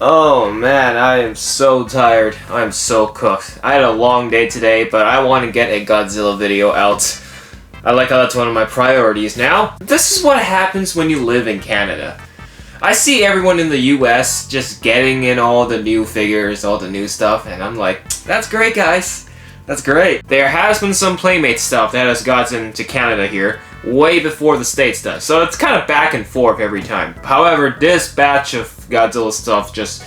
Oh man, I am so tired. I'm so cooked. I had a long day today, but I want to get a Godzilla video out. I like how that's one of my priorities now. This is what happens when you live in Canada. I see everyone in the US just getting in all the new figures, all the new stuff, and I'm like, that's great, guys. That's great. There has been some Playmates stuff that has gotten to Canada here way before the States does. So it's kind of back and forth every time. However, this batch of Godzilla stuff just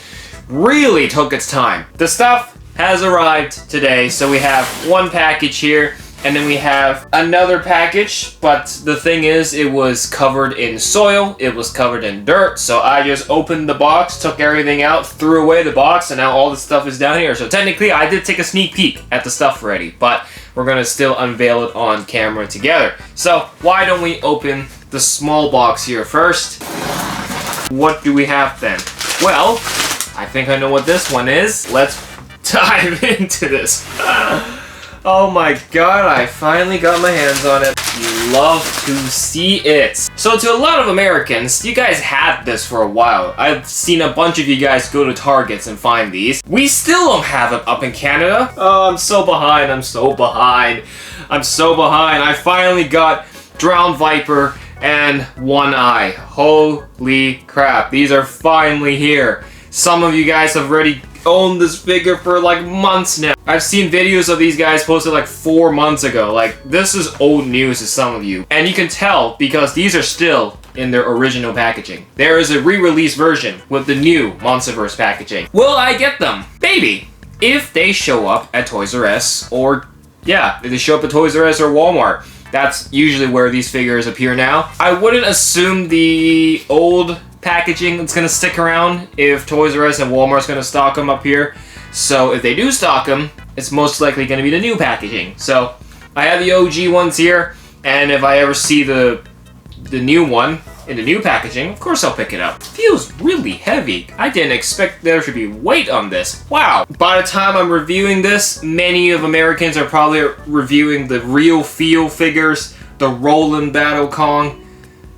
really took its time. The stuff has arrived today, so we have one package here, and then we have another package, but the thing is, it was covered in soil, it was covered in dirt, so I just opened the box, took everything out, threw away the box, and now all the stuff is down here. So technically, I did take a sneak peek at the stuff already, but we're gonna still unveil it on camera together. So why don't we open the small box here first? What do we have then? Well, I think I know what this one is. Let's dive into this. Oh my god, I finally got my hands on it. You love to see it. So to a lot of Americans, you guys had this for a while. I've seen a bunch of you guys go to Targets and find these. We still don't have it up in Canada. Oh, I'm so behind, I'm so behind. I'm so behind. I finally got Drowned Viper and One Eye. Holy crap, these are finally here. Some of you guys have already owned this figure for like months now. I've seen videos of these guys posted like 4 months ago. Like, this is old news to some of you. And you can tell because these are still in their original packaging. There is a re-release version with the new Monsterverse packaging. Will I get them? Maybe. If they show up at Toys R Us or, yeah, if they show up at Toys R Us or Walmart. That's usually where these figures appear now. I wouldn't assume the old packaging that's gonna stick around if Toys R Us and Walmart's gonna stock them up here. So if they do stock them, it's most likely gonna be the new packaging. So I have the OG ones here, and if I ever see the new one in the new packaging, of course I'll pick it up. It feels really heavy. I didn't expect there should be weight on this. Wow. By the time I'm reviewing this, many of Americans are probably reviewing the real feel figures, the Roland Battle Kong.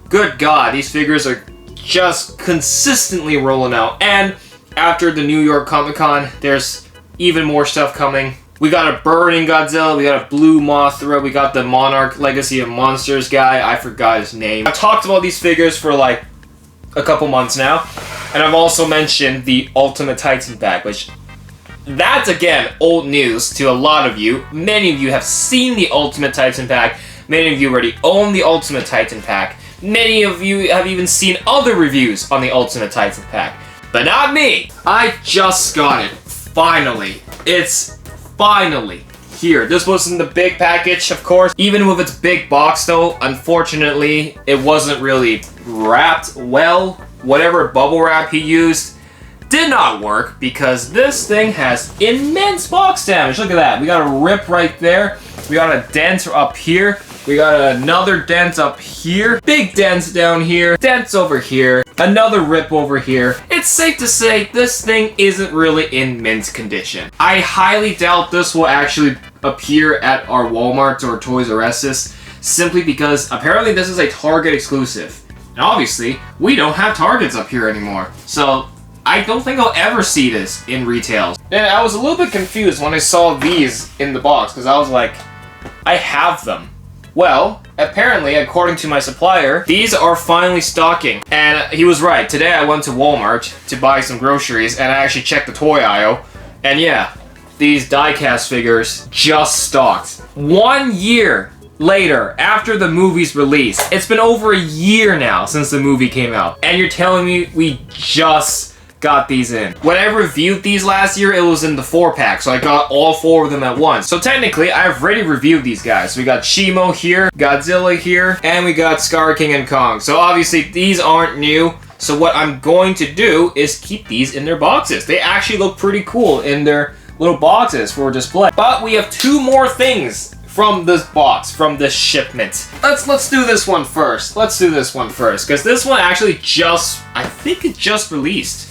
Good God, these figures are just consistently rolling out. And after the New York Comic Con, there's even more stuff coming. We got a burning Godzilla, we got a blue Mothra, we got the Monarch Legacy of Monsters guy, I forgot his name. I've talked about these figures for like a couple months now, and I've also mentioned the Ultimate Titan pack, which that's again old news to a lot of you. Many of you have seen the Ultimate Titan pack, many of you already own the Ultimate Titan pack. Many of you have even seen other reviews on the Ultimate Titan pack. But not me! I just got it. Finally. It's finally here. This was in the big package, of course. Even with its big box though, unfortunately, it wasn't really wrapped well. Whatever bubble wrap he used did not work because this thing has immense box damage. Look at that. We got a rip right there. We got a dent up here. We got another dent up here, big dents down here, dents over here, another rip over here. It's safe to say this thing isn't really in mint condition. I highly doubt this will actually appear at our Walmarts or Toys R Us's simply because apparently this is a Target exclusive. And obviously, we don't have Targets up here anymore. So I don't think I'll ever see this in retail. And I was a little bit confused when I saw these in the box because I was like, I have them. Well, apparently, according to my supplier, these are finally stocking. And he was right. Today I went to Walmart to buy some groceries and I actually checked the toy aisle. And yeah, these Diecast figures just stocked. 1 year later, after the movie's release. It's been over a year now since the movie came out. And you're telling me we just got these in. When I reviewed these last year, it was in the 4-pack, so I got all 4 of them at once. So technically, I've already reviewed these guys. We got Shimo here, Godzilla here, and we got Scar King and Kong. So obviously, these aren't new. So what I'm going to do is keep these in their boxes. They actually look pretty cool in their little boxes for display. But we have 2 more things from this box, from this shipment. Let's do this one first. Let's do this one first, because this one actually I think it just released.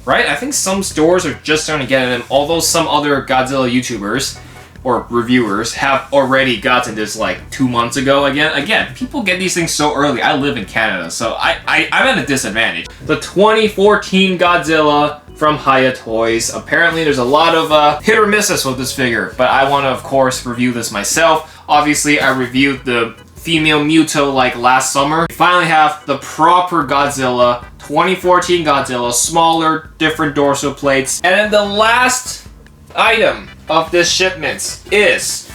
Right? I think some stores are just starting to get it in, although some other Godzilla YouTubers or reviewers have already gotten this like 2 months ago. Again, people get these things so early. I live in Canada, so I'm at a disadvantage. The 2014 Godzilla from Hiya Toys. Apparently there's a lot of hit or misses with this figure, but I want to of course review this myself. Obviously I reviewed the female Muto like last summer. We finally have the proper Godzilla, 2014 Godzilla, smaller, different dorsal plates. And then the last item of this shipment is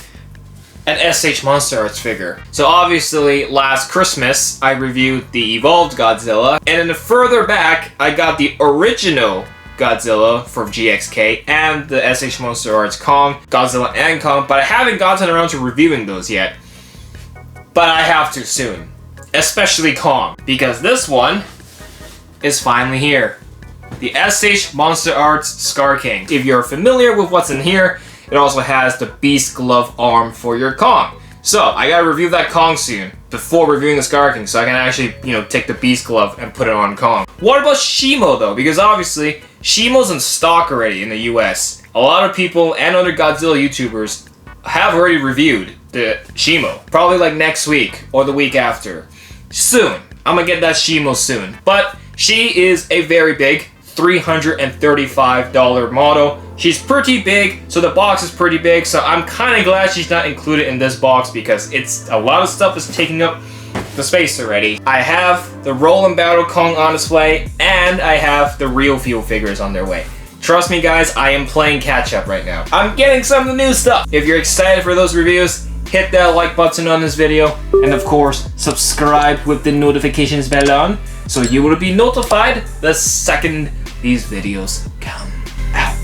an SH Monster Arts figure. So obviously last Christmas I reviewed the evolved Godzilla, and then further back I got the original Godzilla from GXK and the SH Monster Arts Kong, Godzilla and Kong, but I haven't gotten around to reviewing those yet. But I have to soon, especially Kong, because this one is finally here. The SH Monster Arts Scar King. If you're familiar with what's in here, it also has the Beast Glove arm for your Kong. So I gotta review that Kong soon before reviewing the Scar King, so I can actually, take the Beast Glove and put it on Kong. What about Shimo though? Because obviously Shimo's in stock already in the US. A lot of people and other Godzilla YouTubers have already reviewed the Shimo. Probably like next week or the week after. Soon. I'm gonna get that Shimo soon. But she is a very big $335 model. She's pretty big, so the box is pretty big, so I'm kind of glad she's not included in this box because it's a lot of stuff is taking up the space already. I have the Roll and Battle Kong on display, and I have the Real Feel figures on their way. Trust me guys, I am playing catch up right now. I'm getting some of the new stuff. If you're excited for those reviews, hit that like button on this video, and of course, subscribe with the notifications bell on, so you will be notified the second these videos come out.